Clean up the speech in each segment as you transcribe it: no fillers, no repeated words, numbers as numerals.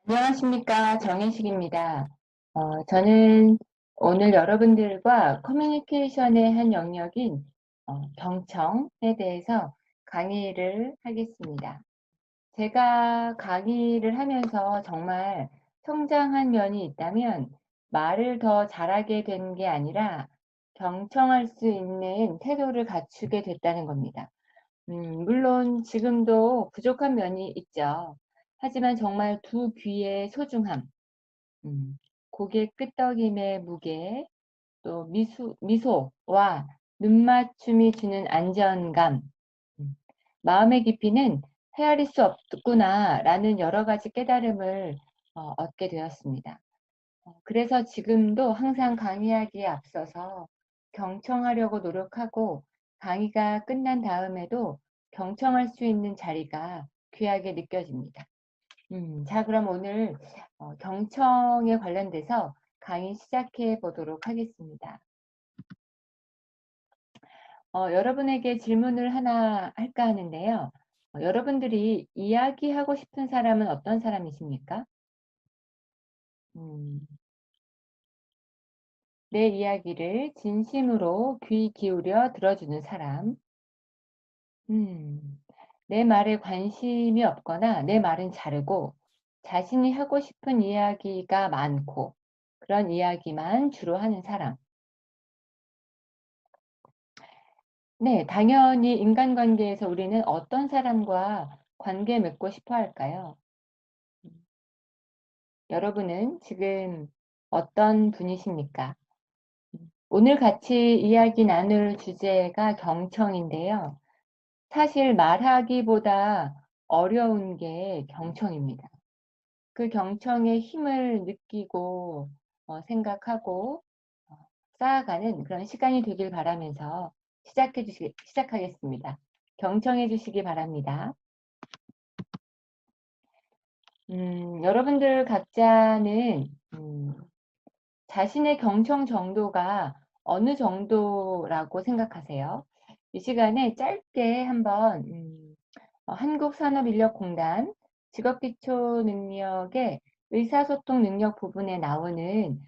안녕하십니까. 정혜식입니다. 저는 오늘 여러분들과 커뮤니케이션의 한 영역인 경청에 대해서 강의를 하겠습니다. 제가 강의를 하면서 정말 성장한 면이 있다면 말을 더 잘하게 된 게 아니라 경청할 수 있는 태도를 갖추게 됐다는 겁니다. 물론 지금도 부족한 면이 있죠. 하지만 정말 두 귀의 소중함, 고개 끄덕임의 무게, 또 미소와 눈맞춤이 주는 안전감, 음, 마음의 깊이는 헤아릴 수 없구나라는 여러 가지 깨달음을 얻게 되었습니다. 그래서 지금도 항상 강의하기에 앞서서 경청하려고 노력하고 강의가 끝난 다음에도 경청할 수 있는 자리가 귀하게 느껴집니다. 자, 그럼 오늘 경청에 관련돼서 강의 시작해 보도록 하겠습니다. 여러분에게 질문을 하나 할까 하는데요. 여러분들이 이야기하고 싶은 사람은 어떤 사람이십니까? 음, 내 이야기를 진심으로 귀 기울여 들어주는 사람. 음, 내 말에 관심이 없거나 내 말은 자르고 자신이 하고 싶은 이야기가 많고 그런 이야기만 주로 하는 사람. 네, 당연히 인간관계에서 우리는 어떤 사람과 관계 맺고 싶어 할까요? 음, 여러분은 지금 어떤 분이십니까? 오늘 같이 이야기 나눌 주제가 경청인데요. 사실 말하기보다 어려운 게 경청입니다. 그 경청의 힘을 느끼고 생각하고 어, 쌓아가는 그런 시간이 되길 바라면서 시작하겠습니다. 경청해 주시기 바랍니다. 여러분들 각자는 자신의 경청 정도가 어느 정도라고 생각하세요? 이 시간에 짧게 한번 한국산업인력공단 직업기초능력의 의사소통 능력 부분에 나오는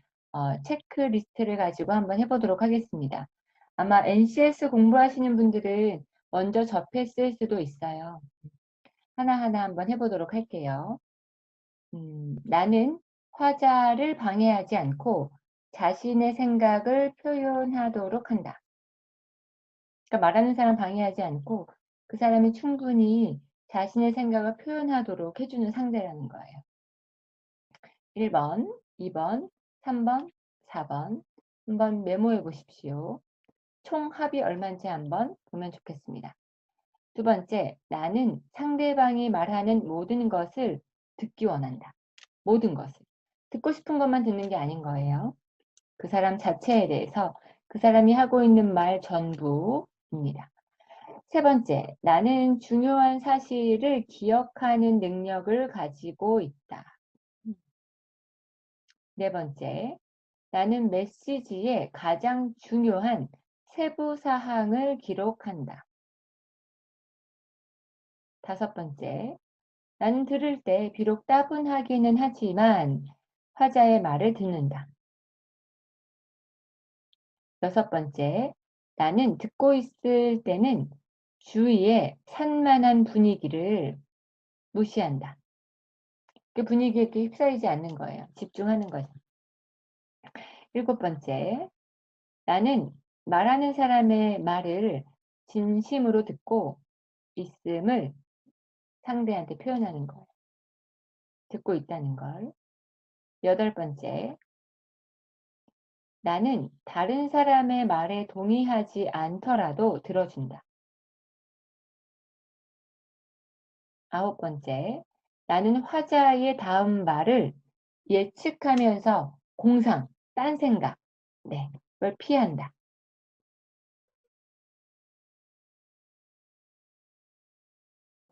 체크리스트를 가지고 한번 해보도록 하겠습니다. 아마 NCS 공부하시는 분들은 먼저 접했을 수도 있어요. 하나하나 한번 해보도록 할게요. 나는 화자를 방해하지 않고 자신의 생각을 표현하도록 한다. 그러니까 말하는 사람 방해하지 않고 그 사람이 충분히 자신의 생각을 표현하도록 해주는 상대라는 거예요. 1번, 2번, 3번, 4번 한번 메모해 보십시오. 총 합이 얼마인지 한번 보면 좋겠습니다. 두 번째, 나는 상대방이 말하는 모든 것을 듣기 원한다. 모든 것을. 듣고 싶은 것만 듣는 게 아닌 거예요. 그 사람 자체에 대해서 그 사람이 하고 있는 말 전부입니다. 세 번째, 나는 중요한 사실을 기억하는 능력을 가지고 있다. 네 번째, 나는 메시지의 가장 중요한 세부 사항을 기록한다. 다섯 번째, 나는 들을 때 비록 따분하기는 하지만 화자의 말을 듣는다. 여섯 번째, 나는 듣고 있을 때는 주위의 산만한 분위기를 무시한다. 그 분위기에 이렇게 휩싸이지 않는 거예요. 집중하는 거죠. 일곱 번째, 나는 말하는 사람의 말을 진심으로 듣고 있음을 상대한테 표현하는 거예요. 듣고 있다는 걸. 여덟 번째, 나는 다른 사람의 말에 동의하지 않더라도 들어준다. 아홉 번째, 나는 화자의 다음 말을 예측하면서 공상, 딴 생각, 네, 그걸 피한다.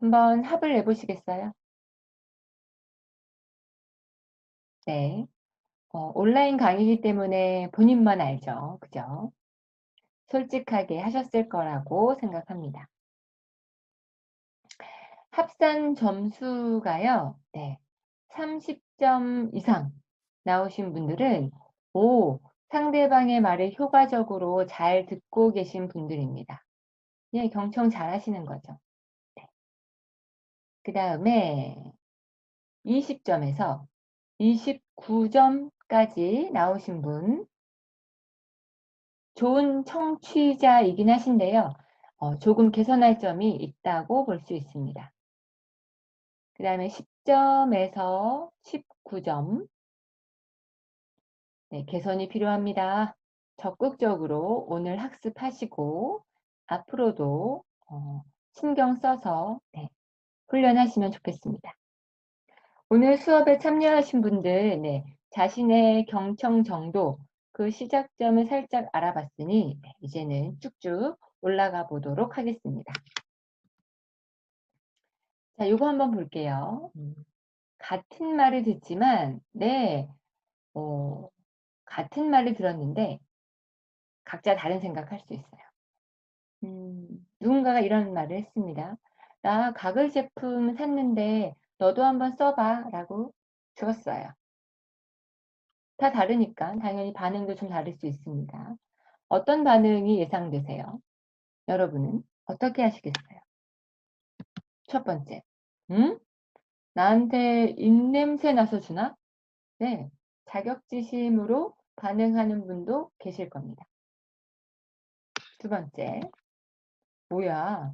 한번 합을 내보시겠어요? 네. 온라인 강의이기 때문에 본인만 알죠. 그죠? 솔직하게 하셨을 거라고 생각합니다. 합산 점수가요. 네. 10점 이상 나오신 분들은 오, 상대방의 말을 효과적으로 잘 듣고 계신 분들입니다. 예, 경청 잘 하시는 거죠. 네. 그 다음에 20점에서 29점까지 나오신 분, 좋은 청취자이긴 하신데요. 조금 개선할 점이 있다고 볼 수 있습니다. 그 다음에 10점에서 19점. 네, 개선이 필요합니다. 적극적으로 오늘 학습하시고 앞으로도 신경 써서 네, 훈련하시면 좋겠습니다. 오늘 수업에 참여하신 분들 네, 자신의 경청 정도, 그 시작점을 살짝 알아봤으니 네, 이제는 쭉쭉 올라가 보도록 하겠습니다. 자, 이거 한번 볼게요. 같은 말을 듣지만 네, 같은 말을 들었는데 각자 다른 생각할 수 있어요. 누군가가 이런 말을 했습니다. 나 가글 제품 샀는데 너도 한번 써봐 라고 주었어요. 다 다르니까 당연히 반응도 좀 다를 수 있습니다. 어떤 반응이 예상되세요? 여러분은 어떻게 하시겠어요? 첫 번째, 나한테 입냄새 나서 주나? 네, 자격지심으로 반응하는 분도 계실 겁니다. 두 번째, 뭐야,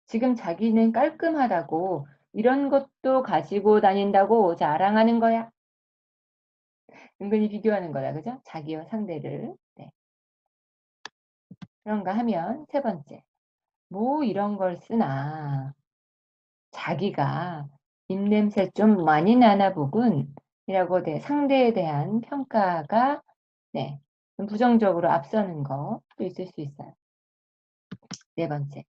지금 자기는 깔끔하다고 이런 것도 가지고 다닌다고 자랑하는 거야. 은근히 비교하는 거다, 그죠? 자기와 상대를. 네. 그런가 하면 세 번째, 뭐 이런 걸 쓰나. 자기가 입냄새 좀 많이 나나 보군. 이라고 상대에 대한 평가가 네, 좀 부정적으로 앞서는 것도 있을 수 있어요. 네 번째,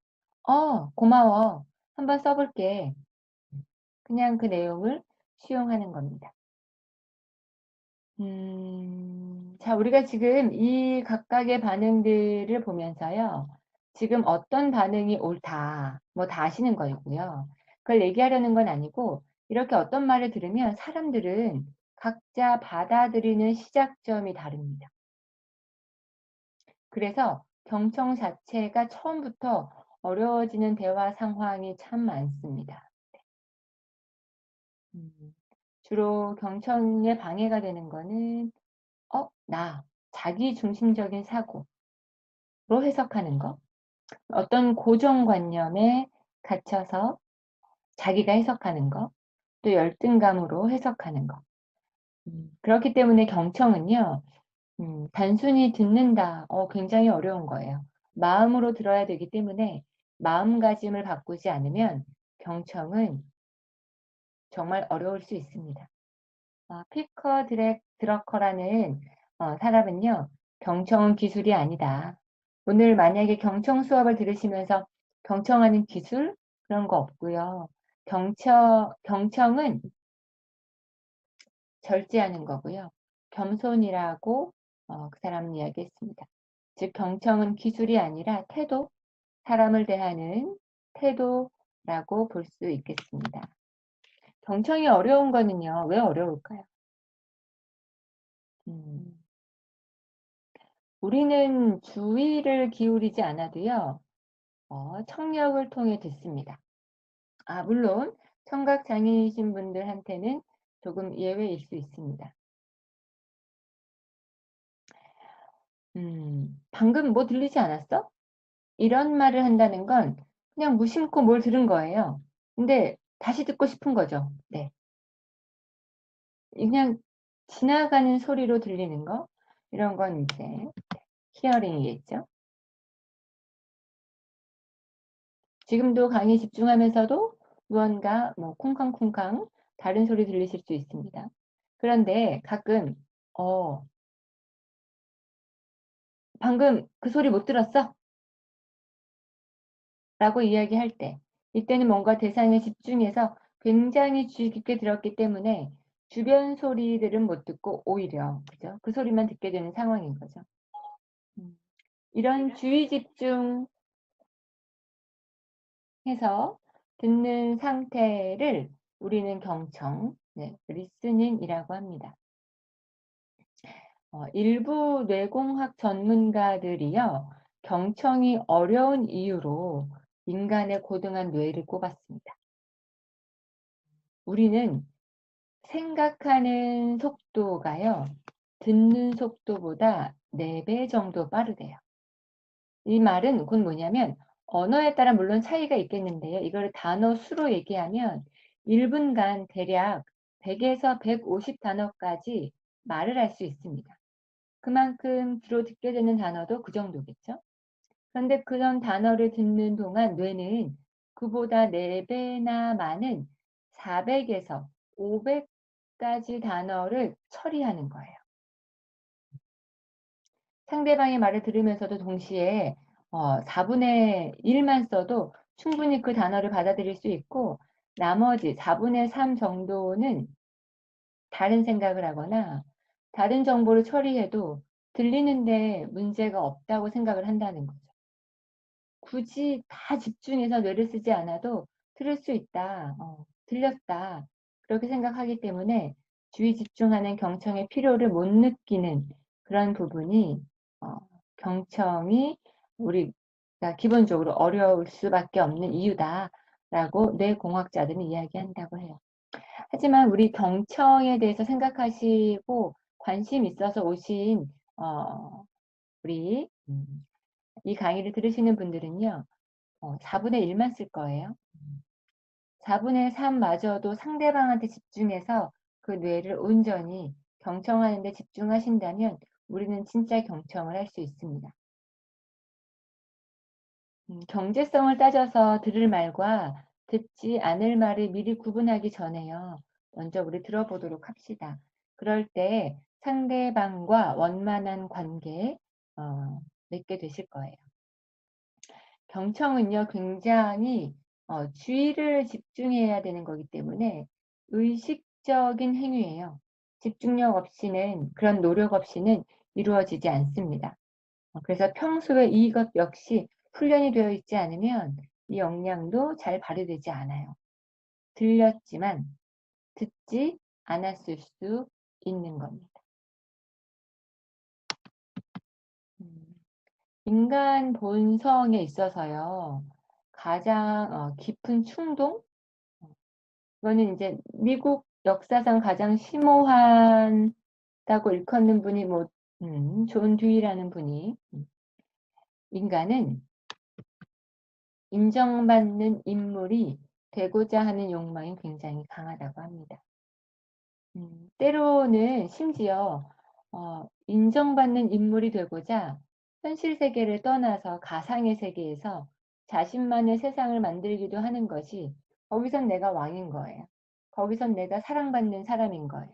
고마워. 한번 써볼게. 그냥 그 내용을 수용하는 겁니다. 자, 우리가 지금 이 각각의 반응들을 보면서요. 지금 어떤 반응이 옳다, 뭐 다 아시는 거이고요. 그걸 얘기하려는 건 아니고 이렇게 어떤 말을 들으면 사람들은 각자 받아들이는 시작점이 다릅니다. 그래서 경청 자체가 처음부터 어려워지는 대화 상황이 참 많습니다. 주로 경청에 방해가 되는 거는 자기 중심적인 사고로 해석하는 거, 어떤 고정관념에 갇혀서 자기가 해석하는 거, 또 열등감으로 해석하는 거. 그렇기 때문에 경청은요, 단순히 듣는다, 굉장히 어려운 거예요. 마음으로 들어야 되기 때문에 마음가짐을 바꾸지 않으면 경청은 정말 어려울 수 있습니다. 피커 드러커라는 사람은요, 경청은 기술이 아니다. 오늘 만약에 경청 수업을 들으시면서 경청하는 기술? 그런 거 없고요. 경청은 절제하는 거고요. 겸손이라고 그 사람은 이야기했습니다. 즉 경청은 기술이 아니라 태도, 사람을 대하는 태도라고 볼 수 있겠습니다. 경청이 어려운 거는요. 왜 어려울까요? 우리는 주의를 기울이지 않아도요. 청력을 통해 듣습니다. 물론 청각장애이신 분들한테는 조금 예외일 수 있습니다. 방금 뭐 들리지 않았어? 이런 말을 한다는 건 그냥 무심코 뭘 들은 거예요. 근데 다시 듣고 싶은 거죠. 네. 그냥 지나가는 소리로 들리는 거, 이런 건 이제 히어링이겠죠. 지금도 강의 집중하면서도 무언가 뭐 쿵쾅쿵쾅 다른 소리 들리실 수 있습니다. 그런데 가끔 방금 그 소리 못 들었어? 라고 이야기할 때 이때는 뭔가 대상에 집중해서 굉장히 주의 깊게 들었기 때문에 주변 소리들은 못 듣고 오히려 그죠? 그 소리만 듣게 되는 상황인 거죠. 이런 주의 집중해서 듣는 상태를 우리는 경청 네, 리스닝이라고 합니다. 일부 뇌공학 전문가들이요, 경청이 어려운 이유로 인간의 고등한 뇌를 꼽았습니다. 우리는 생각하는 속도가요, 듣는 속도보다 4배 정도 빠르대요. 이 말은 곧 뭐냐면, 언어에 따라 물론 차이가 있겠는데요. 이걸 단어 수로 얘기하면 1분간 대략 100에서 150 단어까지 말을 할 수 있습니다. 그만큼 주로 듣게 되는 단어도 그 정도겠죠. 그런데 그런 단어를 듣는 동안 뇌는 그보다 4배나 많은 400에서 500가지 단어를 처리하는 거예요. 상대방의 말을 들으면서도 동시에 4분의 1만 써도 충분히 그 단어를 받아들일 수 있고, 나머지 4분의 3 정도는 다른 생각을 하거나 다른 정보를 처리해도 들리는데 문제가 없다고 생각을 한다는 거죠. 굳이 다 집중해서 뇌를 쓰지 않아도 들을 수 있다, 들렸다, 그렇게 생각하기 때문에 주의 집중하는 경청의 필요를 못 느끼는 그런 부분이 경청이 우리가 기본적으로 어려울 수밖에 없는 이유다라고 뇌공학자들은 이야기한다고 해요. 하지만 우리 경청에 대해서 생각하시고 관심 있어서 오신 우리 이 강의를 들으시는 분들은요, 4분의 1만 쓸 거예요. 4분의 3마저도 상대방한테 집중해서 그 뇌를 온전히 경청하는 데 집중하신다면 우리는 진짜 경청을 할 수 있습니다. 경제성을 따져서 들을 말과 듣지 않을 말을 미리 구분하기 전에요, 먼저 우리 들어보도록 합시다. 그럴 때 상대방과 원만한 관계 맺게 되실 거예요. 경청은요, 굉장히 주의를 집중해야 되는 거기 때문에 의식적인 행위예요. 집중력 없이는, 그런 노력 없이는 이루어지지 않습니다. 그래서 평소에 이것 역시 훈련이 되어 있지 않으면 이 역량도 잘 발휘되지 않아요. 들렸지만 듣지 않았을 수 있는 겁니다. 인간 본성에 있어서요, 가장 깊은 충동? 이거는 이제 미국 역사상 가장 심오하다고 일컫는 분이 존 듀이라는 분이, 인간은 인정받는 인물이 되고자 하는 욕망이 굉장히 강하다고 합니다. 때로는 심지어 인정받는 인물이 되고자 현실 세계를 떠나서 가상의 세계에서 자신만의 세상을 만들기도 하는 것이, 거기선 내가 왕인 거예요. 거기선 내가 사랑받는 사람인 거예요.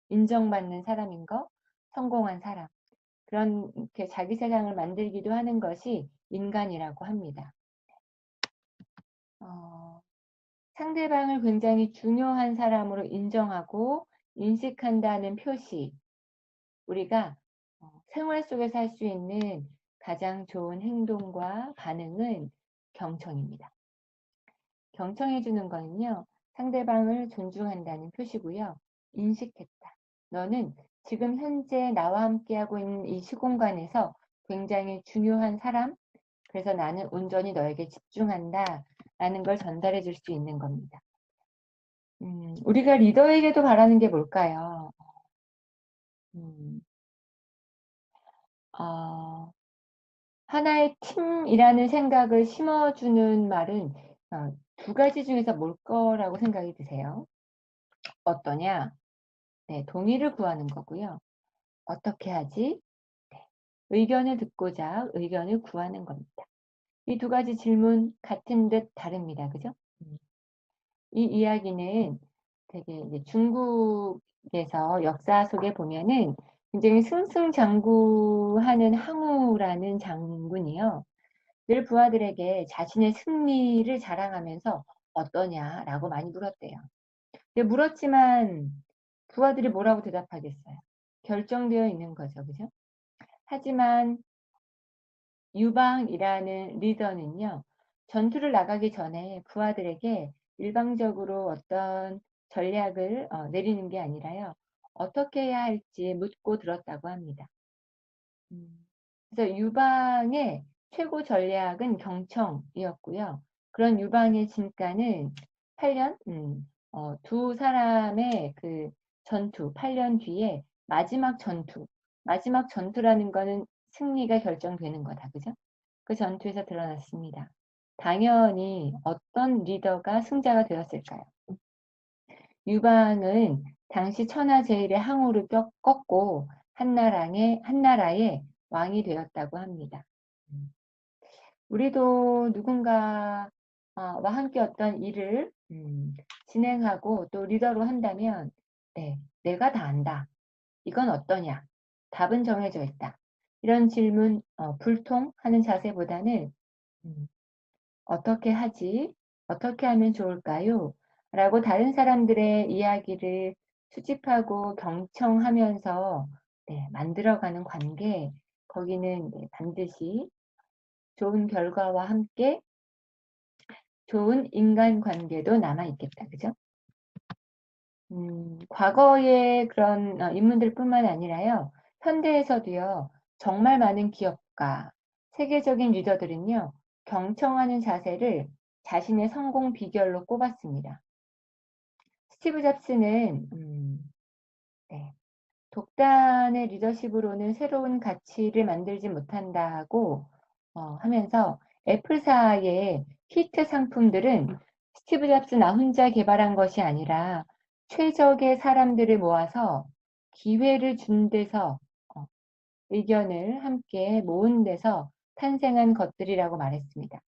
인정받는 사람인 거, 성공한 사람. 그렇게 자기 세상을 만들기도 하는 것이 인간이라고 합니다. 상대방을 굉장히 중요한 사람으로 인정하고 인식한다는 표시, 우리가 생활 속에서 할 수 있는 가장 좋은 행동과 반응은 경청입니다. 경청해 주는 거는요, 상대방을 존중한다는 표시고요. 인식했다. 너는 지금 현재 나와 함께하고 있는 이 시공간에서 굉장히 중요한 사람, 그래서 나는 온전히 너에게 집중한다 라는 걸 전달해 줄 수 있는 겁니다. 우리가 리더에게도 바라는 게 뭘까요? 하나의 팀이라는 생각을 심어주는 말은 두 가지 중에서 뭘 거라고 생각이 드세요? 어떠냐? 네, 동의를 구하는 거고요. 어떻게 하지? 네, 의견을 듣고자 의견을 구하는 겁니다. 이 두 가지 질문 같은 듯 다릅니다. 그죠? 이 이야기는 되게 이제 중국에서 역사 속에 보면은 굉장히 승승장구하는 항우라는 장군이요, 늘 부하들에게 자신의 승리를 자랑하면서 어떠냐라고 많이 물었대요. 근데 물었지만 부하들이 뭐라고 대답하겠어요? 결정되어 있는 거죠. 그죠? 하지만 유방이라는 리더는요, 전투를 나가기 전에 부하들에게 일방적으로 어떤 전략을 내리는 게 아니라요. 어떻게 해야 할지 묻고 들었다고 합니다. 그래서 유방의 최고 전략은 경청이었고요. 그런 유방의 진가는 8년, 두 사람의 그 전투, 8년 뒤에 마지막 전투라는 거는 승리가 결정되는 거다. 그죠? 그 전투에서 드러났습니다. 당연히 어떤 리더가 승자가 되었을까요? 유방은 당시 천하제일의 항우를 꺾고 한나라의 왕이 되었다고 합니다. 우리도 누군가와 함께 어떤 일을 진행하고 또 리더로 한다면 네, 내가 다 안다. 이건 어떠냐? 답은 정해져 있다. 이런 질문, 불통하는 자세보다는 어떻게 하지? 어떻게 하면 좋을까요? 라고 다른 사람들의 이야기를 수집하고 경청하면서 네, 만들어가는 관계, 거기는 네, 반드시 좋은 결과와 함께 좋은 인간관계도 남아있겠다. 그죠? 과거의 그런 인물들뿐만 아니라요. 현대에서도요. 정말 많은 기업가, 세계적인 리더들은요. 경청하는 자세를 자신의 성공 비결로 꼽았습니다. 스티브 잡스는 네, 독단의 리더십으로는 새로운 가치를 만들지 못한다고 하면서 애플사의 히트 상품들은 스티브 잡스 나 혼자 개발한 것이 아니라 최적의 사람들을 모아서 기회를 준 데서 의견을 함께 모은 데서 탄생한 것들이라고 말했습니다.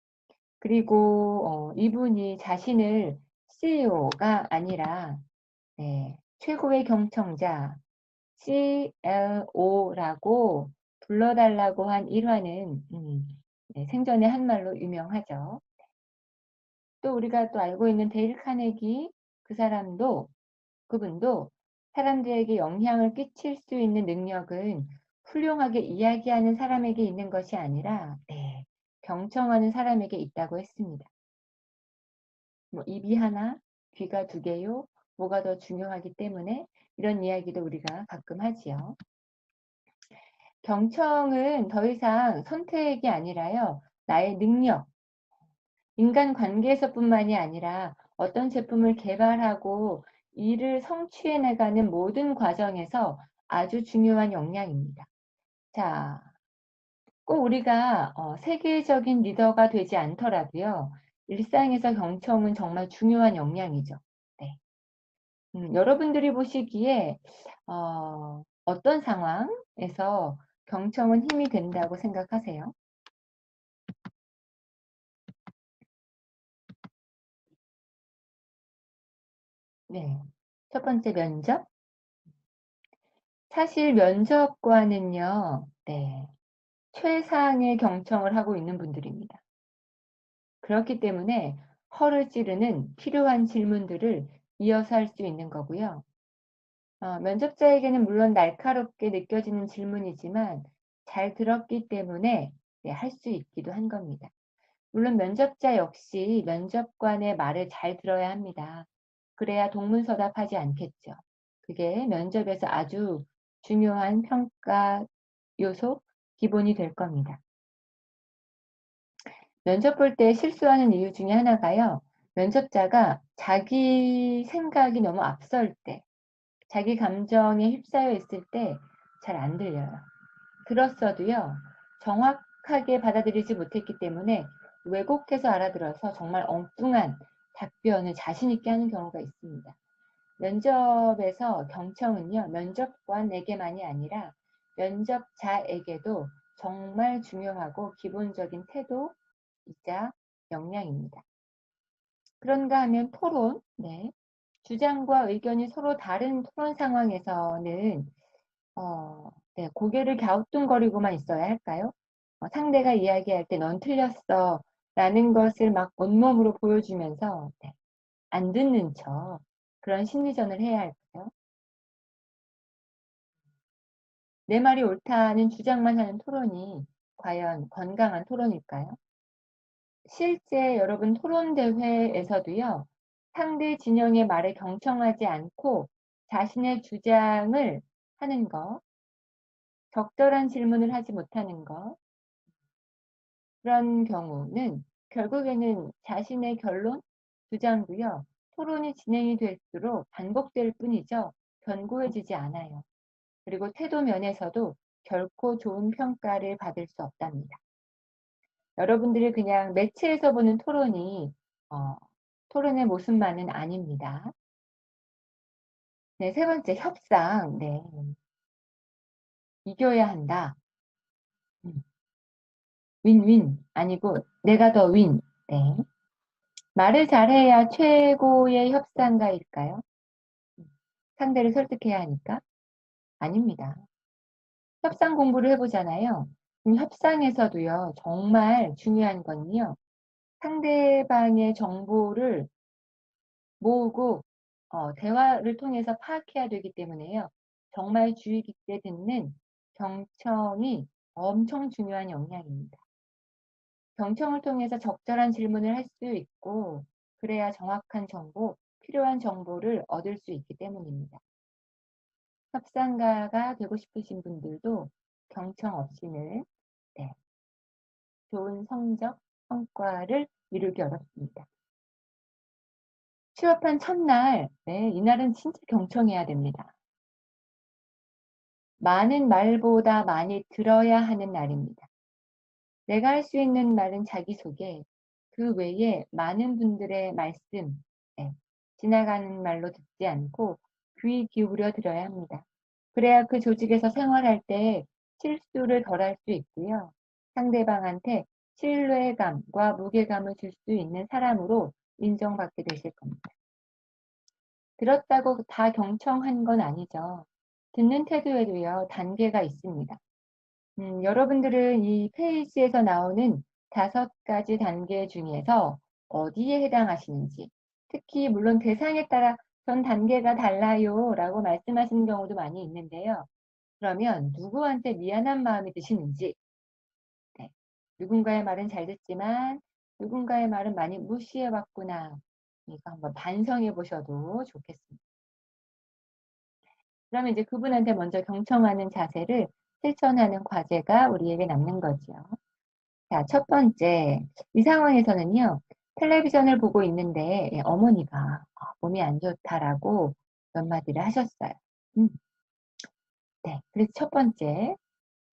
그리고 이분이 자신을 CEO가 아니라 네, 최고의 경청자 CLO라고 불러달라고 한 일화는 네, 생전의 한 말로 유명하죠. 또 우리가 또 알고 있는 데일 카네기 그분도 사람들에게 영향을 끼칠 수 있는 능력은 훌륭하게 이야기하는 사람에게 있는 것이 아니라 네, 경청하는 사람에게 있다고 했습니다. 뭐 입이 하나, 귀가 두 개요. 뭐가 더 중요하기 때문에 이런 이야기도 우리가 가끔 하지요. 경청은 더 이상 선택이 아니라요. 나의 능력, 인간관계에서뿐만이 아니라 어떤 제품을 개발하고 이를 성취해 나가는 모든 과정에서 아주 중요한 역량입니다. 자, 꼭 우리가 세계적인 리더가 되지 않더라도요. 일상에서 경청은 정말 중요한 역량이죠. 네. 여러분들이 보시기에 어떤 상황에서 경청은 힘이 된다고 생각하세요? 네. 첫 번째 면접. 사실 면접관은요, 네. 최상의 경청을 하고 있는 분들입니다. 그렇기 때문에 허를 찌르는 필요한 질문들을 이어서 할 수 있는 거고요. 면접자에게는 물론 날카롭게 느껴지는 질문이지만 잘 들었기 때문에 네, 할 수 있기도 한 겁니다. 물론 면접자 역시 면접관의 말을 잘 들어야 합니다. 그래야 동문서답하지 않겠죠. 그게 면접에서 아주 중요한 평가 요소, 기본이 될 겁니다. 면접 볼 때 실수하는 이유 중에 하나가요. 면접자가 자기 생각이 너무 앞설 때, 자기 감정에 휩싸여 있을 때 잘 안 들려요. 들었어도요. 정확하게 받아들이지 못했기 때문에 왜곡해서 알아들어서 정말 엉뚱한 답변을 자신 있게 하는 경우가 있습니다. 면접에서 경청은요. 면접관에게만이 아니라 면접자에게도 정말 중요하고 기본적인 태도이자 역량입니다. 그런가 하면 토론, 네. 주장과 의견이 서로 다른 토론 상황에서는 네, 고개를 갸우뚱거리고만 있어야 할까요? 상대가 이야기할 때 넌 틀렸어 라는 것을 막 온몸으로 보여주면서 네, 안 듣는 척 그런 심리전을 해야 할까요? 내 말이 옳다는 주장만 하는 토론이 과연 건강한 토론일까요? 실제 여러분 토론 대회에서도요. 상대 진영의 말에 경청하지 않고 자신의 주장을 하는 것, 적절한 질문을 하지 못하는 것, 그런 경우는 결국에는 자신의 결론, 주장도요, 토론이 진행이 될수록 반복될 뿐이죠. 견고해지지 않아요. 그리고 태도 면에서도 결코 좋은 평가를 받을 수 없답니다. 여러분들이 그냥 매체에서 보는 토론이 토론의 모습만은 아닙니다. 네, 세 번째, 협상. 네. 이겨야 한다. 윈윈 아니고 내가 더 윈. 네. 말을 잘해야 최고의 협상가일까요? 상대를 설득해야 하니까? 아닙니다. 협상 공부를 해보잖아요. 그럼 협상에서도요, 정말 중요한 건요, 상대방의 정보를 모으고 대화를 통해서 파악해야 되기 때문에요. 정말 주의 깊게 듣는 경청이 엄청 중요한 역량입니다. 경청을 통해서 적절한 질문을 할 수 있고 그래야 정확한 정보, 필요한 정보를 얻을 수 있기 때문입니다. 협상가가 되고 싶으신 분들도 경청 없이는 좋은 성적, 성과를 이루기 어렵습니다. 취업한 첫날, 이날은 진짜 경청해야 됩니다. 많은 말보다 많이 들어야 하는 날입니다. 내가 할 수 있는 말은 자기소개, 그 외에 많은 분들의 말씀, 지나가는 말로 듣지 않고 귀 기울여 들어야 합니다. 그래야 그 조직에서 생활할 때 실수를 덜 할 수 있고요. 상대방한테 신뢰감과 무게감을 줄 수 있는 사람으로 인정받게 되실 겁니다. 들었다고 다 경청한 건 아니죠. 듣는 태도에도요, 단계가 있습니다. 여러분들은 이 페이지에서 나오는 5가지 단계 중에서 어디에 해당하시는지, 특히 물론 대상에 따라 전 단계가 달라요 라고 말씀하시는 경우도 많이 있는데요. 그러면 누구한테 미안한 마음이 드시는지, 누군가의 말은 잘 듣지만 누군가의 말은 많이 무시해왔구나, 이거 한번 반성해 보셔도 좋겠습니다. 그러면 이제 그분한테 먼저 경청하는 자세를 실천하는 과제가 우리에게 남는 거죠. 자, 첫 번째, 이 상황에서는요, 텔레비전을 보고 있는데 어머니가 몸이 안 좋다라고 몇 마디를 하셨어요. 네, 그래서 첫 번째,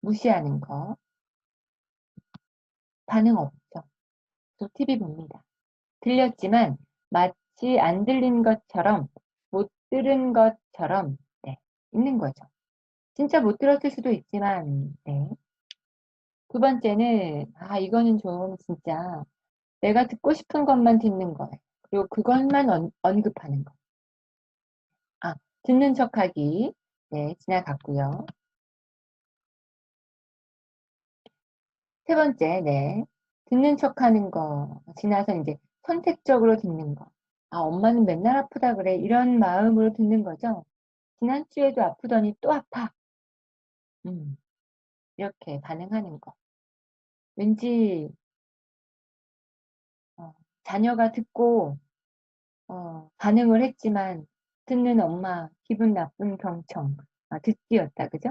무시하는 거, 반응 없죠. 또 TV 봅니다. 들렸지만 마치 안 들린 것처럼, 못 들은 것처럼 있는 거죠. 진짜 못 들었을 수도 있지만, 두 번째는, 이거는 좀 진짜 내가 듣고 싶은 것만 듣는 거예요. 그리고 그것만 언급하는 거. 듣는 척하기. 네, 지나갔고요. 세 번째, 듣는 척하는 거. 지나서 이제 선택적으로 듣는 거. 엄마는 맨날 아프다 그래. 이런 마음으로 듣는 거죠. 지난주에도 아프더니 또 아파. 이렇게 반응하는 거. 왠지 자녀가 듣고 반응을 했지만 듣는 엄마 기분 나쁜 경청. 듣기였다. 그죠?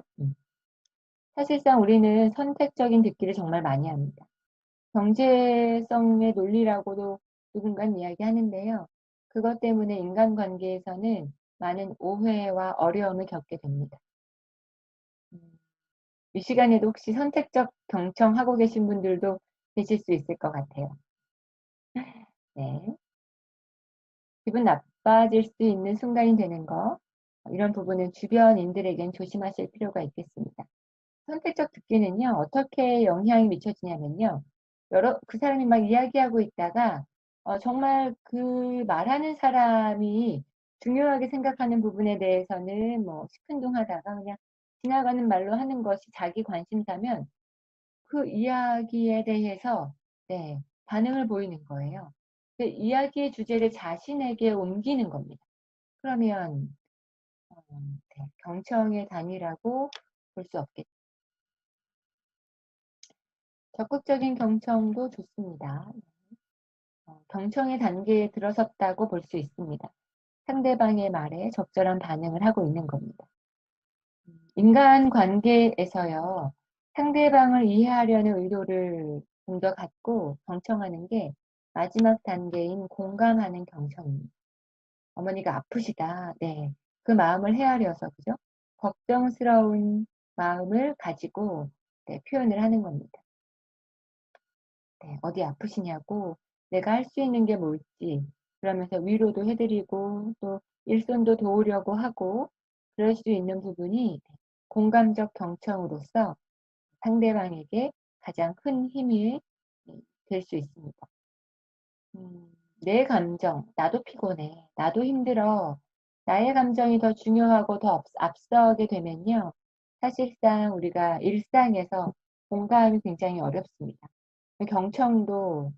사실상 우리는 선택적인 듣기를 정말 많이 합니다. 경제성의 논리라고도 누군가는 이야기하는데요. 그것 때문에 인간관계에서는 많은 오해와 어려움을 겪게 됩니다. 이 시간에도 혹시 선택적 경청하고 계신 분들도 계실 수 있을 것 같아요. 네. 기분 나빠질 수 있는 순간이 되는 거, 이런 부분은 주변인들에겐 조심하실 필요가 있겠습니다. 선택적 듣기는요, 어떻게 영향이 미쳐지냐면요, 그 사람이 막 이야기하고 있다가, 정말 그 말하는 사람이 중요하게 생각하는 부분에 대해서는 뭐 시큰둥하다가 그냥 지나가는 말로 하는 것이 자기 관심사면 그 이야기에 대해서 반응을 보이는 거예요. 그 이야기의 주제를 자신에게 옮기는 겁니다. 그러면 경청의 단위라고 볼 수 없겠죠. 적극적인 경청도 좋습니다. 경청의 단계에 들어섰다고 볼 수 있습니다. 상대방의 말에 적절한 반응을 하고 있는 겁니다. 인간 관계에서요, 상대방을 이해하려는 의도를 좀 더 갖고 경청하는 게 마지막 단계인 공감하는 경청입니다. 어머니가 아프시다. 네. 그 마음을 헤아려서, 그죠? 걱정스러운 마음을 가지고 네, 표현을 하는 겁니다. 네, 어디 아프시냐고, 내가 할 수 있는 게 뭘지, 그러면서 위로도 해드리고, 또 일손도 도우려고 하고, 그럴 수 있는 부분이 공감적 경청으로서 상대방에게 가장 큰 힘이 될 수 있습니다. 내 감정, 나도 피곤해, 나도 힘들어, 나의 감정이 더 중요하고 더 앞서게 되면요. 사실상 우리가 일상에서 공감이 굉장히 어렵습니다. 경청도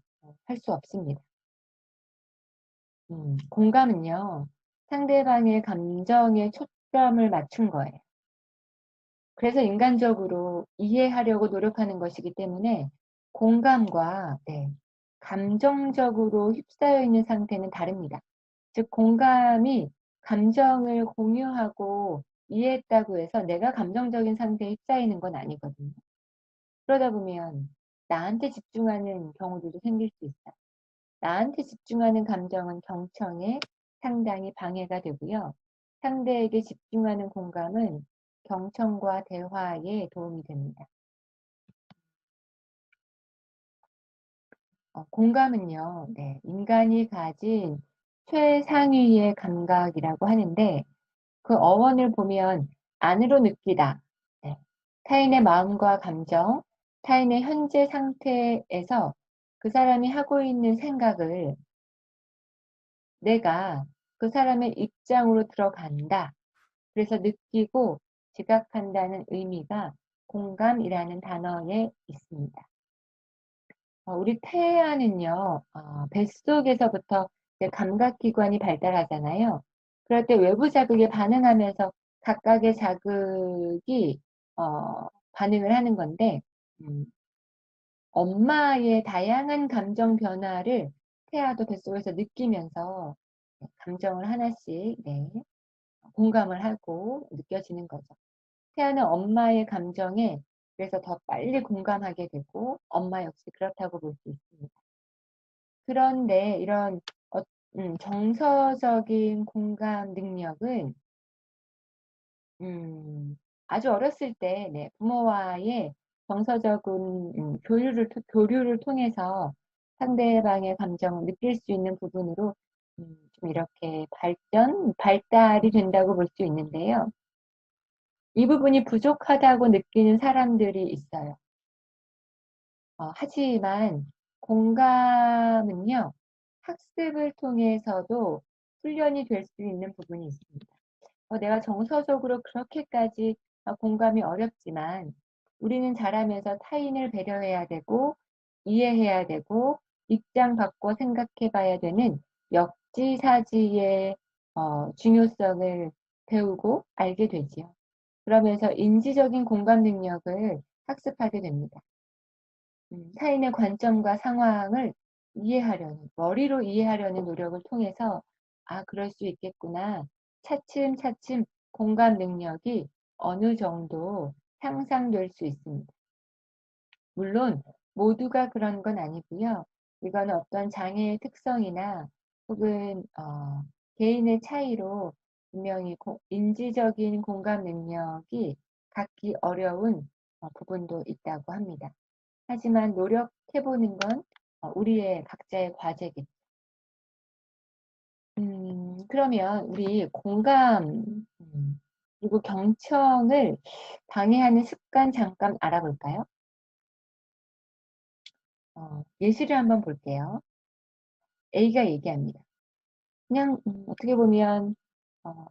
할 수 없습니다. 공감은요, 상대방의 감정에 초점을 맞춘 거예요. 그래서 인간적으로 이해하려고 노력하는 것이기 때문에 공감과 네, 감정적으로 휩싸여 있는 상태는 다릅니다. 즉, 공감이 감정을 공유하고 이해했다고 해서 내가 감정적인 상태에 휩싸이는 건 아니거든요. 그러다 보면 나한테 집중하는 경우들도 생길 수 있어요. 나한테 집중하는 감정은 경청에 상당히 방해가 되고요. 상대에게 집중하는 공감은 경청과 대화에 도움이 됩니다. 공감은요, 네, 인간이 가진 최상위의 감각이라고 하는데 그 어원을 보면 안으로 느끼다, 네, 타인의 마음과 감정, 타인의 현재 상태에서 그 사람이 하고 있는 생각을 내가 그 사람의 입장으로 들어간다. 그래서 느끼고 지각한다는 의미가 공감이라는 단어에 있습니다. 우리 태아는요, 뱃속에서부터 감각기관이 발달하잖아요. 그럴 때 외부 자극에 반응하면서 각각의 자극이 반응을 하는 건데, 엄마의 다양한 감정 변화를 태아도 뱃속에서 느끼면서 감정을 하나씩 네, 공감을 하고 느껴지는 거죠. 태아는 엄마의 감정에 그래서 더 빨리 공감하게 되고 엄마 역시 그렇다고 볼 수 있습니다. 그런데 이런 정서적인 공감 능력은 아주 어렸을 때 네, 부모와의 정서적인 교류를 통해서 상대방의 감정을 느낄 수 있는 부분으로 좀 이렇게 발달이 된다고 볼 수 있는데요. 이 부분이 부족하다고 느끼는 사람들이 있어요. 하지만 공감은요, 학습을 통해서도 훈련이 될 수 있는 부분이 있습니다. 내가 정서적으로 그렇게까지 공감이 어렵지만 우리는 자라면서 타인을 배려해야 되고 이해해야 되고 입장 바꿔 생각해 봐야 되는 역지사지의 중요성을 배우고 알게 되지요. 그러면서 인지적인 공감 능력을 학습하게 됩니다. 타인의 관점과 상황을 머리로 이해하려는 노력을 통해서, 그럴 수 있겠구나. 차츰차츰 공감 능력이 어느 정도 향상될 수 있습니다. 물론 모두가 그런 건 아니고요. 이건 어떤 장애의 특성이나 혹은 개인의 차이로 분명히 인지적인 공감 능력이 갖기 어려운 부분도 있다고 합니다. 하지만 노력해보는 건 우리의 각자의 과제겠죠. 그러면 우리 공감 그리고 경청을 방해하는 습관 잠깐 알아볼까요? 예시를 한번 볼게요. A가 얘기합니다. 그냥 어떻게 보면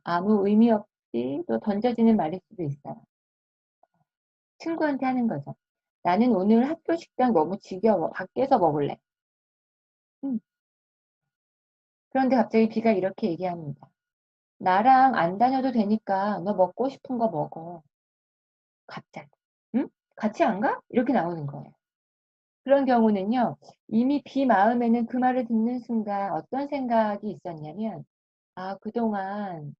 아무 의미 없이 또 던져지는 말일 수도 있어요. 친구한테 하는 거죠. 나는 오늘 학교 식당 너무 지겨워. 밖에서 먹을래. 음, 그런데 갑자기 B가 이렇게 얘기합니다. 나랑 안 다녀도 되니까 너 먹고 싶은 거 먹어. 갑자기. 응? 같이 안 가? 이렇게 나오는 거예요. 그런 경우는요, 이미 B 마음에는 그 말을 듣는 순간 어떤 생각이 있었냐면, 아, 그동안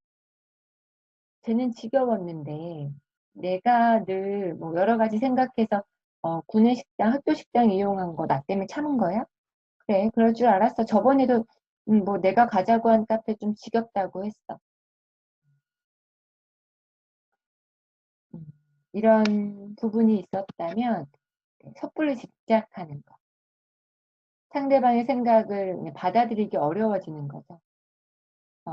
쟤는 지겨웠는데, 내가 늘 뭐 여러 가지 생각해서, 구내식당, 학교 식당 이용한 거 나 때문에 참은 거야? 그래, 그럴 줄 알았어. 저번에도, 뭐 내가 가자고 한 카페 좀 지겹다고 했어. 음, 이런 부분이 있었다면, 네, 섣불리 집착하는 거. 상대방의 생각을 그냥 받아들이기 어려워지는 거죠.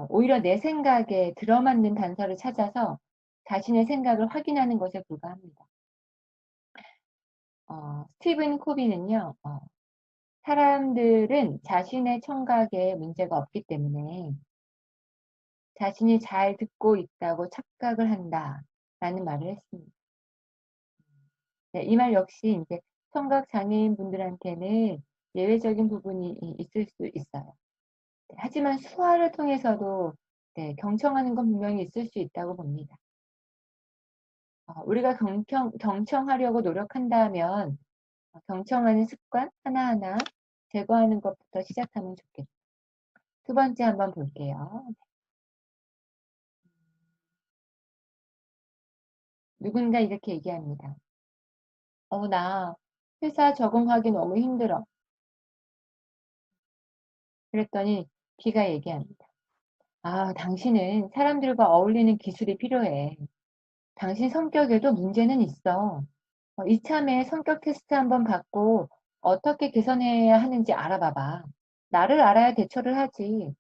오히려 내 생각에 들어맞는 단서를 찾아서 자신의 생각을 확인하는 것에 불과합니다. 스티븐 코비는요, 사람들은 자신의 청각에 문제가 없기 때문에 자신이 잘 듣고 있다고 착각을 한다라는 말을 했습니다. 네, 이 말 역시 이제 청각 장애인 분들한테는 예외적인 부분이 있을 수 있어요. 네, 하지만 수화를 통해서도 네, 경청하는 건 분명히 있을 수 있다고 봅니다. 우리가 경청하려고 노력한다면 경청하는 습관 하나하나 제거하는 것부터 시작하면 좋겠죠. 두 번째 한번 볼게요. 누군가 이렇게 얘기합니다. 나 회사 적응하기 너무 힘들어. 그랬더니 B가 얘기합니다. 아, 당신은 사람들과 어울리는 기술이 필요해. 당신 성격에도 문제는 있어. 이참에 성격 테스트 한번 받고 어떻게 개선해야 하는지 알아봐봐. 나를 알아야 대처를 하지.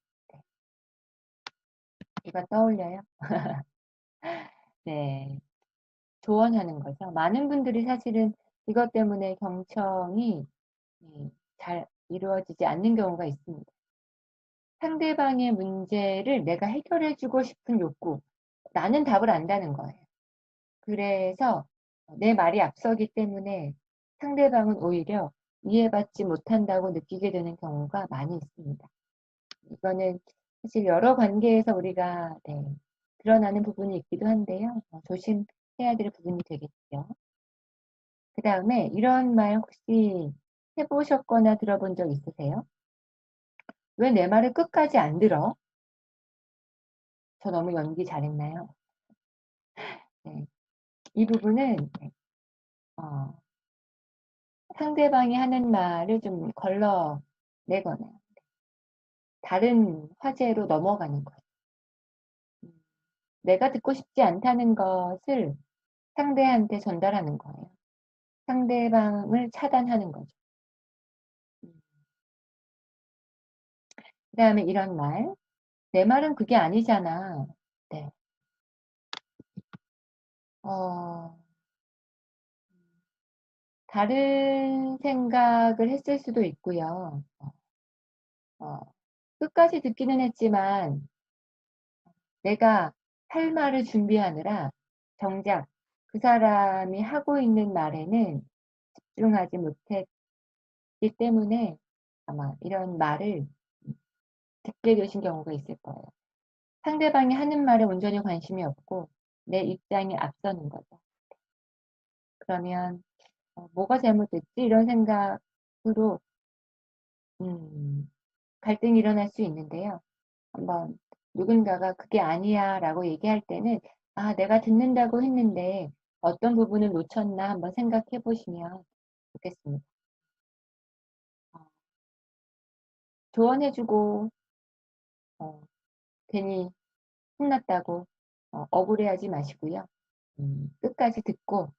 이가 떠올려요. 네. 조언하는 거죠. 많은 분들이 사실은 이것 때문에 경청이 잘 이루어지지 않는 경우가 있습니다. 상대방의 문제를 내가 해결해주고 싶은 욕구, 나는 답을 안다는 거예요. 그래서 내 말이 앞서기 때문에 상대방은 오히려 이해받지 못한다고 느끼게 되는 경우가 많이 있습니다. 이거는 사실 여러 관계에서 우리가 드러나는 부분이 있기도 한데요. 조심해야 될 부분이 되겠죠. 그 다음에 이런 말 혹시 해보셨거나 들어본 적 있으세요? 왜 내 말을 끝까지 안 들어? 저 너무 연기 잘했나요? 네. 이 부분은 어, 상대방이 하는 말을 좀 걸러내거나 다른 화제로 넘어가는 거예요. 내가 듣고 싶지 않다는 것을 상대한테 전달하는 거예요. 상대방을 차단하는 거죠. 그 다음에 이런 말, 내 말은 그게 아니잖아. 네. 어, 다른 생각을 했을 수도 있고요. 어, 끝까지 듣기는 했지만 내가 할 말을 준비하느라 정작 그 사람이 하고 있는 말에는 집중하지 못했기 때문에 아마 이런 말을 듣게 되신 경우가 있을 거예요. 상대방이 하는 말에 온전히 관심이 없고 내 입장이 앞서는 거죠. 그러면 뭐가 잘못됐지? 이런 생각으로 갈등이 일어날 수 있는데요. 한번 누군가가 그게 아니야 라고 얘기할 때는 아, 내가 듣는다고 했는데 어떤 부분을 놓쳤나 한번 생각해 보시면 좋겠습니다. 조언해주고 어, 괜히 혼났다고 억울해하지 마시고요. 끝까지 듣고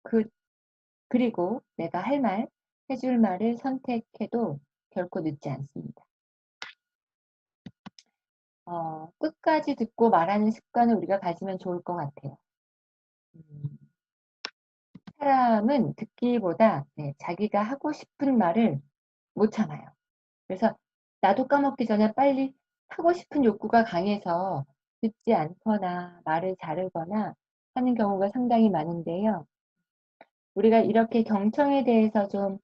그, 그리고 내가 할 말, 해줄 말을 선택해도 결코 늦지 않습니다. 끝까지 듣고 말하는 습관을 우리가 가지면 좋을 것 같아요. 음, 사람은 듣기보다 자기가 하고 싶은 말을 못 참아요. 그래서 나도 까먹기 전에 빨리 하고 싶은 욕구가 강해서 듣지 않거나 말을 자르거나 하는 경우가 상당히 많은데요. 우리가 이렇게 경청에 대해서 좀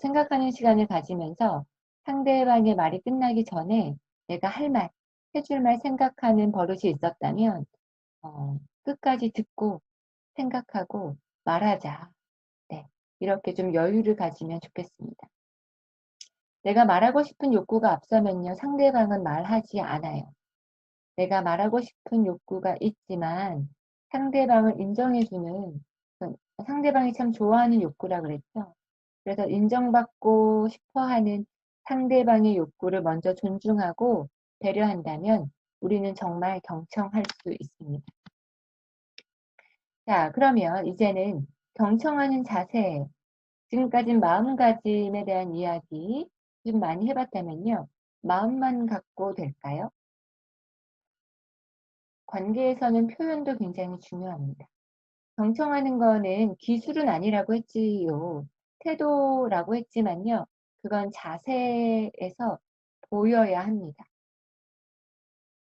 생각하는 시간을 가지면서 상대방의 말이 끝나기 전에 내가 할 말, 해줄 말 생각하는 버릇이 있었다면 끝까지 듣고 생각하고 말하자. 네. 이렇게 좀 여유를 가지면 좋겠습니다. 내가 말하고 싶은 욕구가 앞서면요, 상대방은 말하지 않아요. 내가 말하고 싶은 욕구가 있지만 상대방을 인정해주는, 상대방이 참 좋아하는 욕구라 그랬죠. 그래서 인정받고 싶어하는 상대방의 욕구를 먼저 존중하고 배려한다면 우리는 정말 경청할 수 있습니다. 자, 그러면 이제는 경청하는 자세, 지금까지는 마음가짐에 대한 이야기 좀 많이 해봤다면요. 마음만 갖고 될까요? 관계에서는 표현도 굉장히 중요합니다. 경청하는 거는 기술은 아니라고 했지요. 태도라고 했지만요. 그건 자세에서 보여야 합니다.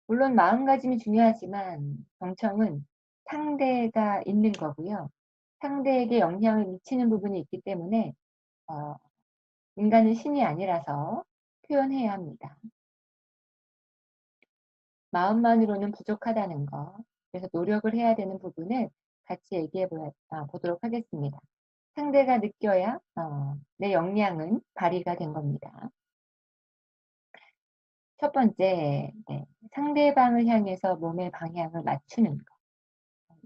물론 마음가짐이 중요하지만 경청은 상대가 있는 거고요. 상대에게 영향을 미치는 부분이 있기 때문에 인간은 신이 아니라서 표현해야 합니다. 마음만으로는 부족하다는 거. 그래서 노력을 해야 되는 부분을 같이 얘기해 보도록 하겠습니다. 상대가 느껴야 내 역량은 발휘가 된 겁니다. 첫 번째, 상대방을 향해서 몸의 방향을 맞추는 거.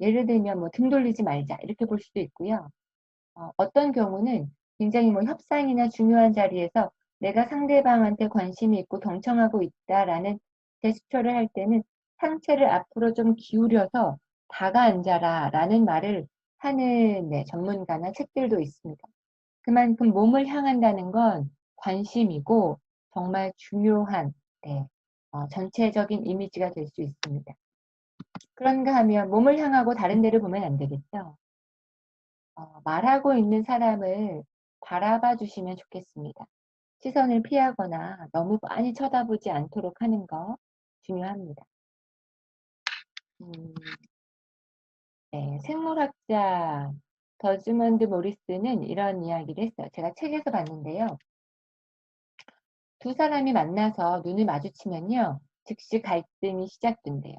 예를 들면 뭐 등 돌리지 말자 이렇게 볼 수도 있고요. 어떤 경우는 굉장히 뭐 협상이나 중요한 자리에서 내가 상대방한테 관심이 있고 경청하고 있다라는 제스처를 할 때는 상체를 앞으로 좀 기울여서 다가앉아라 라는 말을 하는 전문가나 책들도 있습니다. 그만큼 몸을 향한다는 건 관심이고 정말 중요한 전체적인 이미지가 될 수 있습니다. 그런가 하면 몸을 향하고 다른 데를 보면 안 되겠죠. 말하고 있는 사람을 바라봐 주시면 좋겠습니다. 시선을 피하거나 너무 많이 쳐다보지 않도록 하는 거 중요합니다. 생물학자 더즈먼드 모리스는 이런 이야기를 했어요. 제가 책에서 봤는데요. 두 사람이 만나서 눈을 마주치면요. 즉시 갈등이 시작된대요.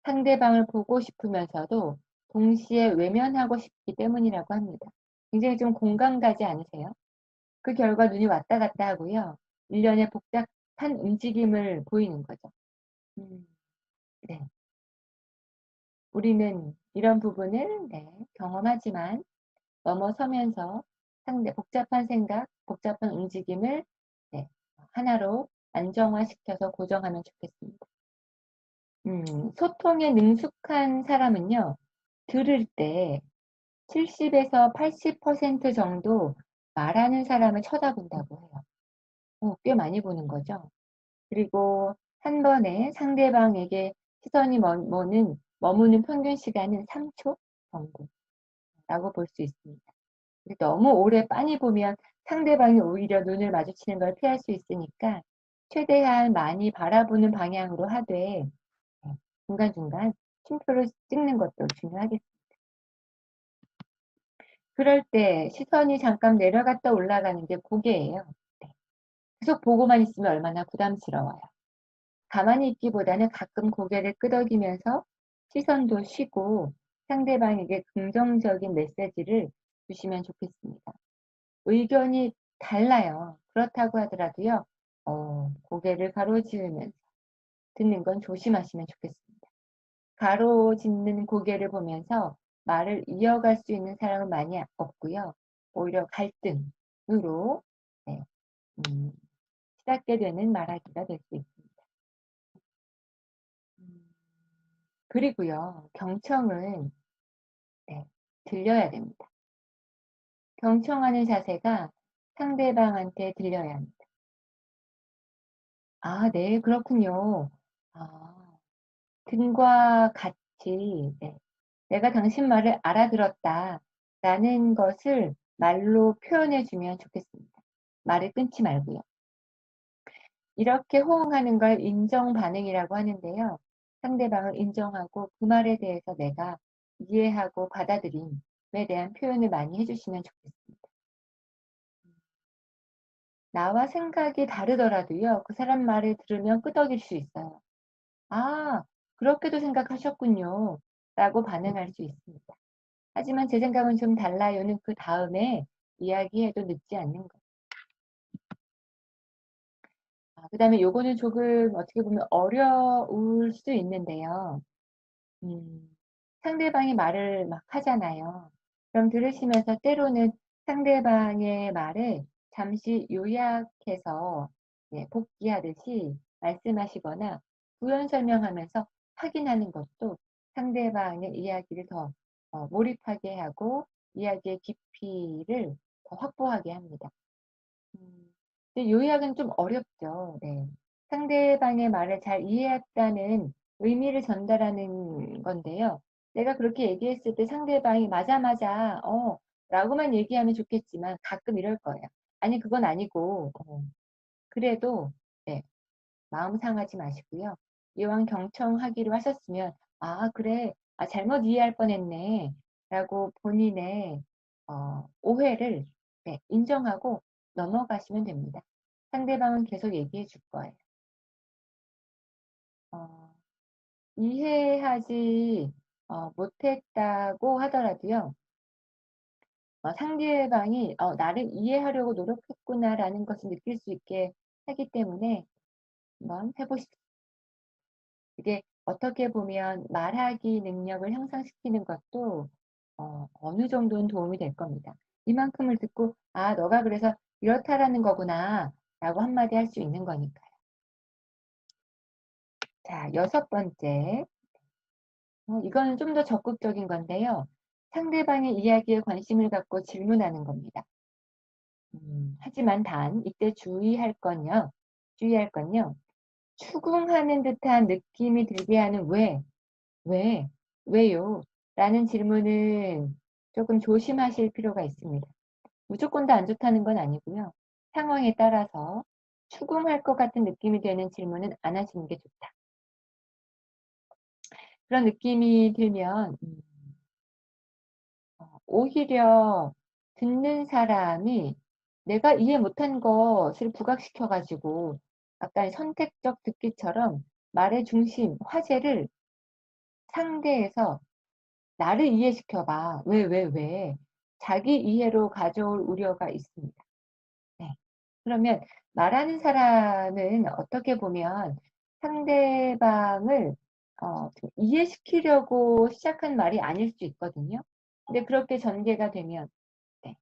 상대방을 보고 싶으면서도 동시에 외면하고 싶기 때문이라고 합니다. 굉장히 좀 공감 가지 않으세요? 그 결과 눈이 왔다 갔다 하고요. 일련의 복잡한 움직임을 보이는 거죠. 네. 우리는 이런 부분을 경험하지만 넘어서면서 복잡한 생각, 복잡한 움직임을 하나로 안정화시켜서 고정하면 좋겠습니다. 소통에 능숙한 사람은요, 들을 때 70에서 80% 정도 말하는 사람을 쳐다본다고 해요. 꽤 많이 보는 거죠. 그리고 한 번에 상대방에게 시선이 머무는 평균 시간은 3초 정도라고 볼 수 있습니다. 너무 오래 빤히 보면 상대방이 오히려 눈을 마주치는 걸 피할 수 있으니까 최대한 많이 바라보는 방향으로 하되 중간중간 쉼표를 찍는 것도 중요하겠습니다. 그럴 때 시선이 잠깐 내려갔다 올라가는 게 고개예요. 계속 보고만 있으면 얼마나 부담스러워요. 가만히 있기보다는 가끔 고개를 끄덕이면서 시선도 쉬고 상대방에게 긍정적인 메시지를 주시면 좋겠습니다. 의견이 달라요. 그렇다고 하더라도요. 고개를 가로지으면서 듣는 건 조심하시면 좋겠습니다. 가로짓는 고개를 보면서 말을 이어갈 수 있는 사람은 많이 없고요. 오히려 갈등으로 시작게 되는 말하기가 될 수 있습니다. 그리고요. 경청은 들려야 됩니다. 경청하는 자세가 상대방한테 들려야 합니다. 아, 네, 그렇군요. 등과 같이 내가 당신 말을 알아들었다라는 것을 말로 표현해 주면 좋겠습니다. 말을 끊지 말고요. 이렇게 호응하는 걸 인정 반응이라고 하는데요. 상대방을 인정하고 그 말에 대해서 내가 이해하고 받아들임에 대한 표현을 많이 해주시면 좋겠습니다. 나와 생각이 다르더라도요. 그 사람 말을 들으면 끄덕일 수 있어요. 아, 그렇게도 생각하셨군요. 라고 반응할 수 있습니다. 하지만 제 생각은 좀 달라요는 그 다음에 이야기해도 늦지 않는 것. 그 다음에 요거는 조금 어떻게 보면 어려울 수 있는데요. 상대방이 말을 막 하잖아요. 그럼 들으시면서 때로는 상대방의 말을 잠시 요약해서 복기하듯이 말씀하시거나 부연 설명하면서 확인하는 것도 상대방의 이야기를 더 몰입하게 하고 이야기의 깊이를 더 확보하게 합니다. 근데 요약은 좀 어렵죠. 네. 상대방의 말을 잘 이해했다는 의미를 전달하는 건데요. 내가 그렇게 얘기했을 때 상대방이 맞아, 맞아, 라고만 얘기하면 좋겠지만 가끔 이럴 거예요. 아니, 그건 아니고, 그래도, 네, 마음 상하지 마시고요. 이왕 경청하기로 하셨으면, 아, 그래, 잘못 이해할 뻔했네, 라고 본인의 오해를 인정하고 넘어가시면 됩니다. 상대방은 계속 얘기해 줄 거예요. 이해하지 못했다고 하더라도요. 상대방이 나를 이해하려고 노력했구나라는 것을 느낄 수 있게 하기 때문에 한번 해보십시오. 이게 어떻게 보면 말하기 능력을 향상시키는 것도 어느 정도는 도움이 될 겁니다. 이만큼을 듣고 너가 그래서 이렇다라는 거구나 라고 한마디 할 수 있는 거니까요. 자, 6번째. 이거는 좀 더 적극적인 건데요. 상대방의 이야기에 관심을 갖고 질문하는 겁니다. 하지만 이때 주의할 건요. 추궁하는 듯한 느낌이 들게 하는 왜, 왜요? 라는 질문은 조금 조심하실 필요가 있습니다. 무조건 다 안 좋다는 건 아니고요. 상황에 따라서 추궁할 것 같은 느낌이 되는 질문은 안 하시는 게 좋다. 그런 느낌이 들면 오히려 듣는 사람이 내가 이해 못한 것을 부각시켜가지고 약간 선택적 듣기처럼 말의 중심, 화제를 상대에서 나를 이해시켜봐. 왜. 자기 이해로 가져올 우려가 있습니다. 네. 그러면 말하는 사람은 어떻게 보면 상대방을 좀 이해시키려고 시작한 말이 아닐 수 있거든요. 근데 그렇게 전개가 되면 네,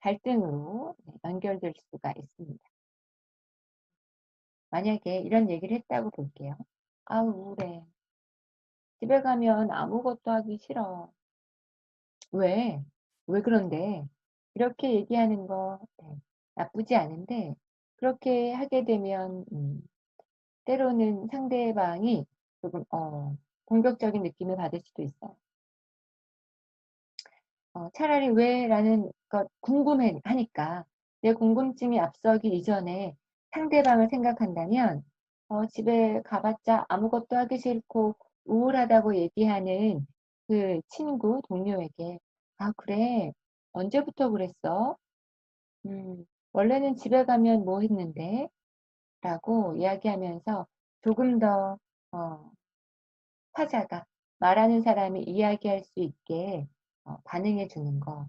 갈등으로 연결될 수가 있습니다. 만약에 이런 얘기를 했다고 볼게요. 아우, 우울해. 집에 가면 아무것도 하기 싫어. 왜? 왜 그런데? 이렇게 얘기하는 거 나쁘지 않은데 그렇게 하게 되면 때로는 상대방이 조금 공격적인 느낌을 받을 수도 있어요. 차라리 왜라는 것 궁금하니까 내 궁금증이 앞서기 이전에 상대방을 생각한다면 집에 가봤자 아무것도 하기 싫고 우울하다고 얘기하는 그 친구, 동료에게 그래. 언제부터 그랬어? 원래는 집에 가면 뭐 했는데? 라고 이야기하면서 조금 더 화자가 말하는 사람이 이야기할 수 있게 반응해 주는 거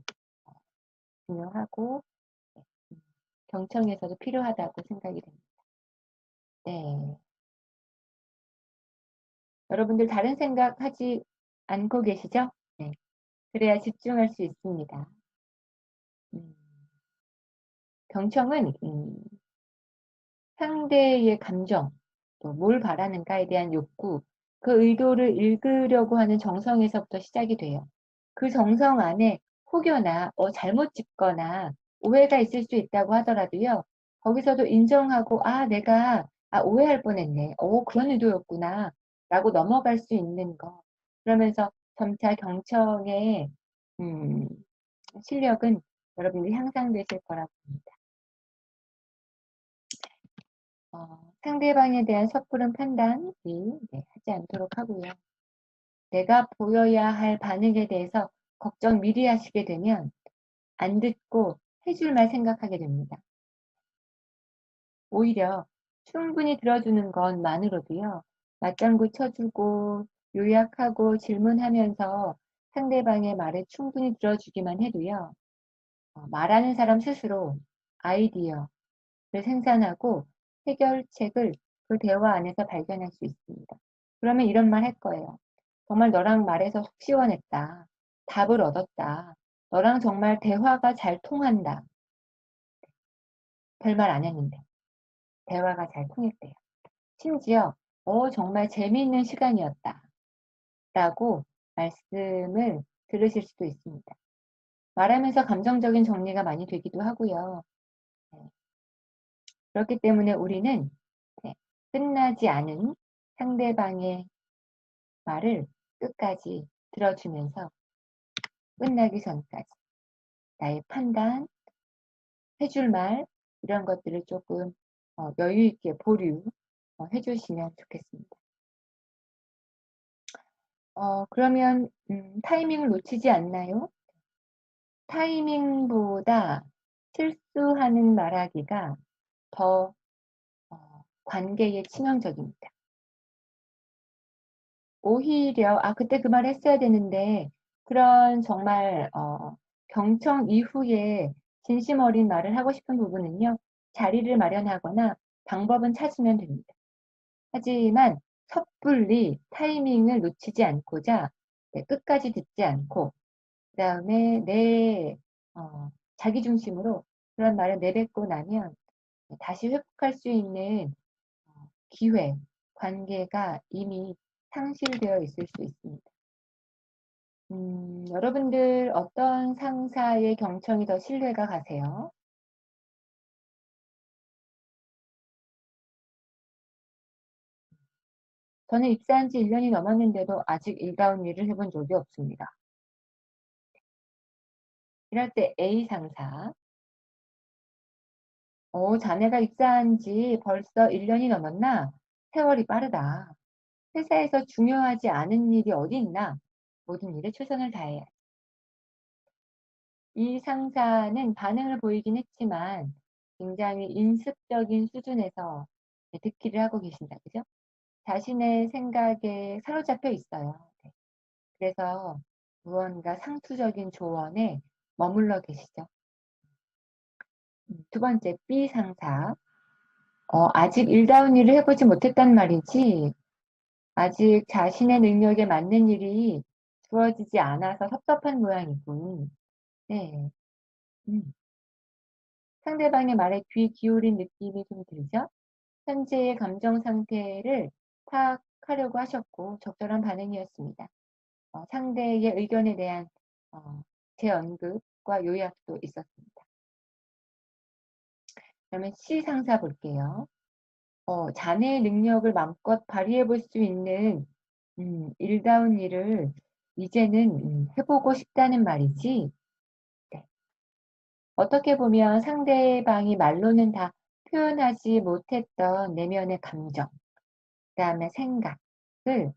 중요하고 경청에서도 필요하다고 생각이 됩니다. 네. 여러분들 다른 생각 하지 않고 계시죠? 네. 그래야 집중할 수 있습니다. 음, 경청은 상대의 감정, 또 뭘 바라는가에 대한 욕구, 그 의도를 읽으려고 하는 정성에서부터 시작이 돼요. 그 정성 안에 혹여나 잘못 짚거나 오해가 있을 수 있다고 하더라도요. 거기서도 인정하고 내가 오해할 뻔했네. 그런 의도였구나 라고 넘어갈 수 있는 거. 그러면서 점차 경청의 실력은 여러분들이 향상되실 거라고 봅니다. 상대방에 대한 섣부른 판단이 하지 않도록 하고요. 내가 보여야 할 반응에 대해서 걱정 미리 하시게 되면 안 듣고 해줄 말 생각하게 됩니다. 오히려 충분히 들어주는 것만으로도요. 맞장구 쳐주고 요약하고 질문하면서 상대방의 말을 충분히 들어주기만 해도요, 말하는 사람 스스로 아이디어를 생산하고 해결책을 그 대화 안에서 발견할 수 있습니다. 그러면 이런 말 할 거예요. 정말 너랑 말해서 속 시원했다. 답을 얻었다. 너랑 정말 대화가 잘 통한다. 별말 안 했는데 대화가 잘 통했대요. 심지어 정말 재미있는 시간이었다. 라고 말씀을 들으실 수도 있습니다. 말하면서 감정적인 정리가 많이 되기도 하고요. 네. 그렇기 때문에 우리는 끝나지 않은 상대방의 말을 끝까지 들어주면서 끝나기 전까지 나의 판단, 해줄 말 이런 것들을 조금 여유 있게 보류 해주시면 좋겠습니다. 그러면 타이밍을 놓치지 않나요? 타이밍보다 실수하는 말하기가 더 관계에 치명적입니다. 오히려 그때 그 말 했어야 되는데 그런 정말 경청 이후에 진심 어린 말을 하고 싶은 부분은요. 자리를 마련하거나 방법은 찾으면 됩니다. 하지만 섣불리 타이밍을 놓치지 않고자 끝까지 듣지 않고 그다음에 자기 중심으로 그런 말을 내뱉고 나면 다시 회복할 수 있는 기회, 관계가 이미 상실되어 있을 수 있습니다. 여러분들 어떤 상사의 경청이 더 신뢰가 가세요? 저는 입사한 지 1년이 넘었는데도 아직 일다운 일을 해본 적이 없습니다. 이럴 때 A 상사, 자네가 입사한 지 벌써 1년이 넘었나? 세월이 빠르다. 회사에서 중요하지 않은 일이 어디 있나? 모든 일에 최선을 다해. 이 상사는 반응을 보이긴 했지만 굉장히 인습적인 수준에서 듣기를 하고 계신다. 그죠? 자신의 생각에 사로잡혀 있어요. 네. 그래서 무언가 상투적인 조언에 머물러 계시죠. 두 번째, B 상사. 아직 일다운 일을 해보지 못했단 말이지. 아직 자신의 능력에 맞는 일이 주어지지 않아서 섭섭한 모양이군. 네. 상대방의 말에 귀 기울인 느낌이 좀 들죠? 현재의 감정 상태를 파악하려고 하셨고 적절한 반응이었습니다. 상대의 의견에 대한 재언급과 요약도 있었습니다. 그러면 C 상사 볼게요. 자네의 능력을 마음껏 발휘해 볼 수 있는 일다운 일을 이제는 해보고 싶다는 말이지. 네. 어떻게 보면 상대방이 말로는 다 표현하지 못했던 내면의 감정, 그다음에 생각을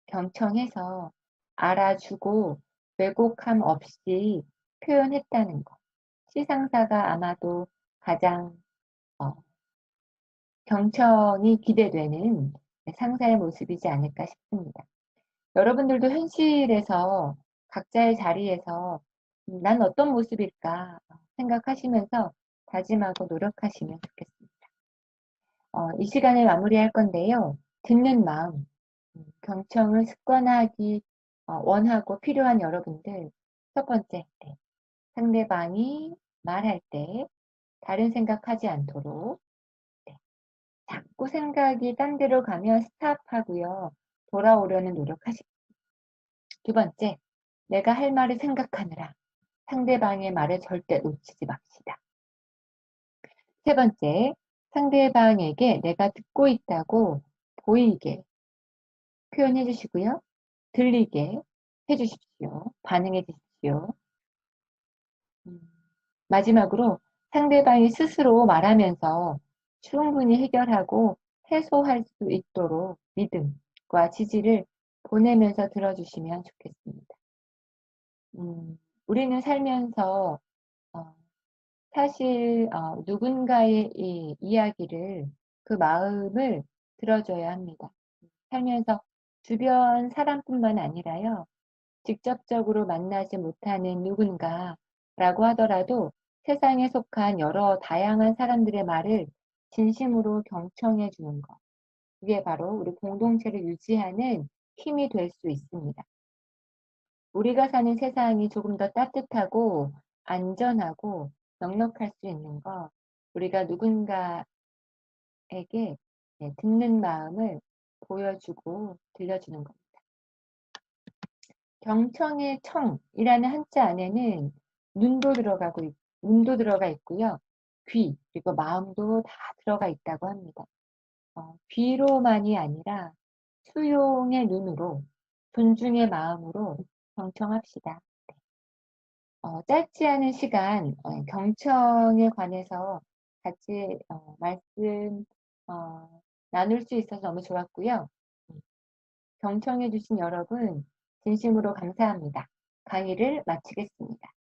경청해서 알아주고 왜곡함 없이 표현했다는 것. 시상사가 아마도 가장 경청이 기대되는 상사의 모습이지 않을까 싶습니다. 여러분들도 현실에서 각자의 자리에서 난 어떤 모습일까 생각하시면서 다짐하고 노력하시면 좋겠습니다. 이 시간을 마무리할 건데요. 듣는 마음, 경청을 습관화하기 원하고 필요한 여러분들, 첫 번째, 상대방이 말할 때 다른 생각하지 않도록 자꾸 생각이 딴 데로 가면 스탑하고요. 돌아오려는 노력하십시오. 두 번째, 내가 할 말을 생각하느라 상대방의 말을 절대 놓치지 맙시다. 세 번째, 상대방에게 내가 듣고 있다고 보이게 표현해 주시고요. 들리게 해 주십시오. 반응해 주십시오. 마지막으로 상대방이 스스로 말하면서 충분히 해결하고 해소할 수 있도록 믿음과 지지를 보내면서 들어주시면 좋겠습니다. 우리는 살면서 사실 누군가의 이 이야기를 그 마음을 들어줘야 합니다. 살면서 주변 사람뿐만 아니라요. 직접적으로 만나지 못하는 누군가라고 하더라도 세상에 속한 여러 다양한 사람들의 말을 진심으로 경청해 주는 것. 그게 바로 우리 공동체를 유지하는 힘이 될 수 있습니다. 우리가 사는 세상이 조금 더 따뜻하고 안전하고 넉넉할 수 있는 것, 우리가 누군가에게 듣는 마음을 보여주고 들려주는 겁니다. 경청의 청이라는 한자 안에는 눈도 들어가 있고요. 귀, 그리고 마음도 다 들어가 있다고 합니다. 귀로만이 아니라 수용의 눈으로, 존중의 마음으로 경청합시다. 짧지 않은 시간, 경청에 관해서 같이 말씀 나눌 수 있어서 너무 좋았고요. 경청해 주신 여러분, 진심으로 감사합니다. 강의를 마치겠습니다.